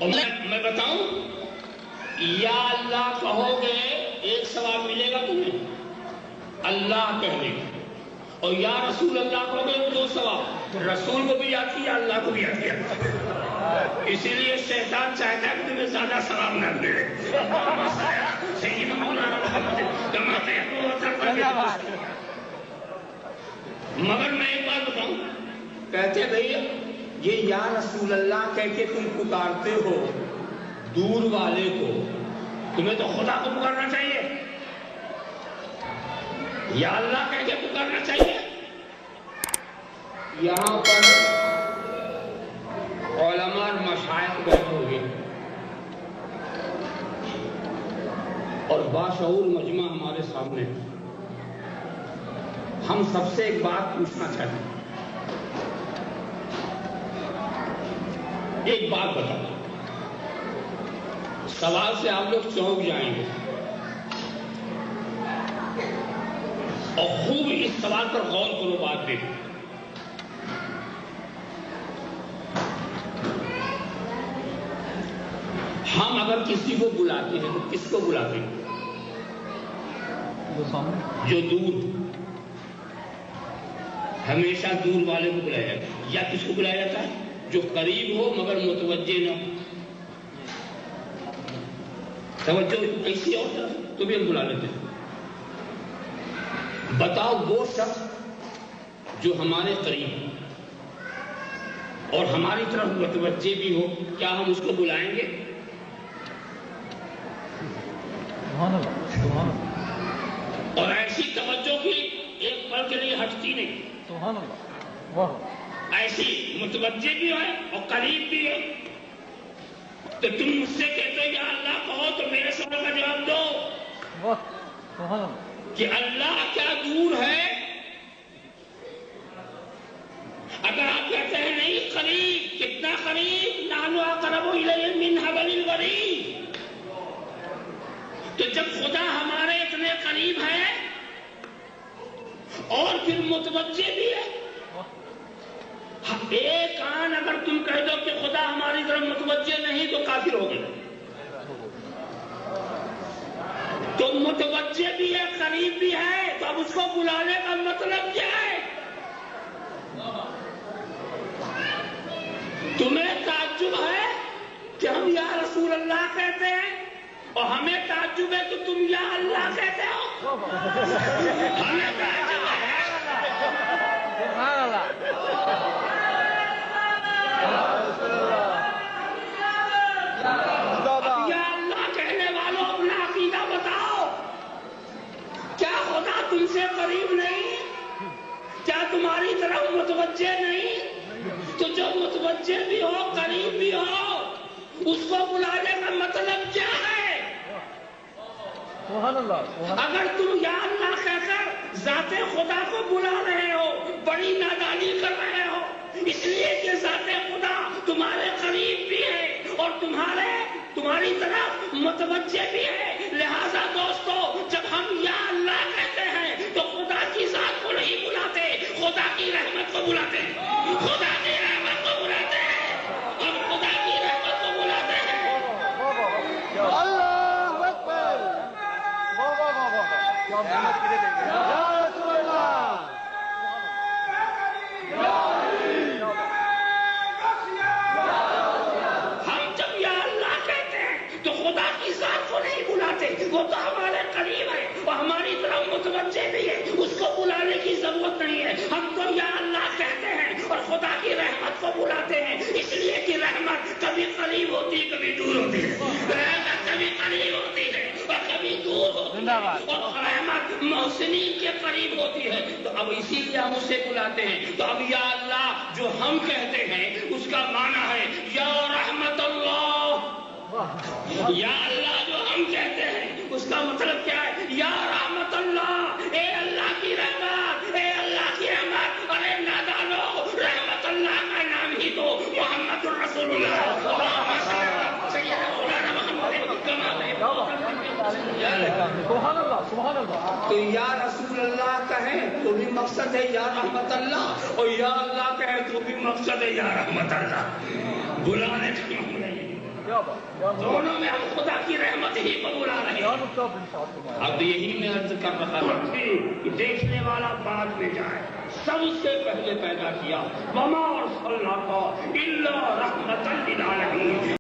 اور میں بتاؤں، یا اللہ کہو گے ایک ثواب ملے گا تمہیں اللہ کہنے کا، اور یا رسول اللہ کہو گے 2 ثواب، رسول کو بھی آتی ہے اللہ کو بھی آتی ہے۔ اسی لیے شیطان چاہتا ہے کہ تمہیں زیادہ ثواب نہ ملے۔ مگر میں ایک بات بتاؤں، کہتے بھئی یہ یا رسول اللہ کہہ کے تم پکارتے ہو دور والے کو، تمہیں تو خدا کو پکارنا چاہیے، یا اللہ کہہ کے پکارنا چاہیے۔ یہاں پر علماء اور مشائخ بیٹھے ہوئے اور باشعور مجمع ہمارے سامنے، ہم سب سے ایک بات پوچھنا چاہتے ہیں، ایک بات بتاؤ، سوال سے آپ لوگ چونک جائیں گے اور خوب اس سوال پر غور کرو بات میں۔ ہم اگر کسی کو بلاتے ہیں تو کس کو بلاتے ہیں؟ جو دور، ہمیشہ دور والے کو بلایا جاتا ہے، یا کس کو بلایا جاتا ہے؟ جو قریب ہو مگر متوجہ نہ ہو، توجہ ایسی اور طرف تو بھی ہم بلا لیتے ہیں۔ بتاؤ وہ شخص جو ہمارے قریب اور ہماری طرف متوجہ بھی ہو، کیا ہم اس کو بلائیں گے؟ اور ایسی توجہ کی ایک پل کے لیے ہٹتی نہیں، ایسی متوجہ بھی ہے اور قریب بھی ہے۔ تو تم مجھ سے کہتے ہو یا اللہ کہو تو میرے سوال کا جواب دو کہ اللہ کیا دور ہے؟ اگر آپ کہتے ہیں نہیں قریب، کتنا قریب، نحن اقرب الیہ من حبل الورید، تو جب خدا ہمارے اتنے قریب ہے اور پھر متوجہ بھی ہے، ایک آن اگر تم کہہ دو کہ خدا ہماری طرف متوجہ نہیں تو کافر ہو گئے۔ تو متوجہ بھی ہے، قریب بھی ہے، تو اب اس کو بلانے کا مطلب کیا ہے؟ تمہیں تعجب ہے کہ ہم یا رسول اللہ کہتے ہیں اور ہمیں تعجب ہے کہ تم یا اللہ کہتے ہو؟ ہمیں تعجب ہے۔ یا اللہ کہنے والوں اپنا عقیدہ بتاؤ، کیا خدا تم سے قریب نہیں؟ کیا تمہاری طرف متوجہ نہیں؟ تو جو متوجہ بھی ہو، قریب بھی ہو، اس کو بلانے کا مطلب کیا ہے؟ اگر تم یا اللہ کہہ کر ذات خدا کو بلا رہے ہو، بڑی نادانی کر رہے ہو، اس لیے کہ ذات خدا تمہارے قریب بھی ہے اور تمہاری طرف متوجہ بھی ہے، لہذا دوستو جب ہم یا اللہ کہتے ہیں تو خدا کی ذات کو نہیں بلاتے، خدا کی رحمت کو بلاتے ہیں، خدا کی رحمت کو بلاتے ہیں، ہم خدا کی رحمت کو بلاتے ہیں۔ اللہ اکبر، کیا محنت کرے دیں گے یا رسول اللہ، ہم جب یا اللہ کہتے ہیں تو خدا کی ذات کو نہیں بلاتے، وہ تو ہمارے قریب ہے اور ہماری طرف متوجہ بھی ہے، اس کو بلانے کی ضرورت نہیں ہے۔ ہم تو یا اللہ کہتے ہیں اور خدا کی رحمت کو بلاتے ہیں، اس لیے کہ رحمت کبھی قریب ہوتی ہے کبھی دور ہوتی ہے، رحمت کبھی قریب ہوتی ہے اور کبھی دور ہوتی ہے، اور رحمت محسنین کے قریب ہوتی ہے۔ تو اب اسی لیے ہم اسے بلاتے ہیں۔ تو اب یا اللہ جو ہم کہتے ہیں اس کا معنی ہے یا رحمت اللہ، یا اللہ جو ہم کہتے ہیں اس کا مطلب کیا ہے؟ یا رحمت اللہ، اے اللہ کی رحمت، اے اللہ کی رحمت، ارے نادانو، رحمت اللہ کا نام ہی تو محمد الرسول اللہ، سیدنا مولانا محمد سبحان اللہ۔ تو یا رسول اللہ کہیں تو بھی مقصد ہے یا رحمت اللہ، اور یا اللہ کہیں تو بھی مقصد ہے یا رحمت اللہ، بلانے کا معاملہ نہیں۔ دونوں میں ہم خدا کی رحمت ہی کو بلا رہے ہیں. اب یہی میں عرض کر رہا ہوں کہ دیکھنے والا بعد میں جائے. سب سے پہلے پیدا کیا وما ارسلناک الا رحمۃ للعالمین.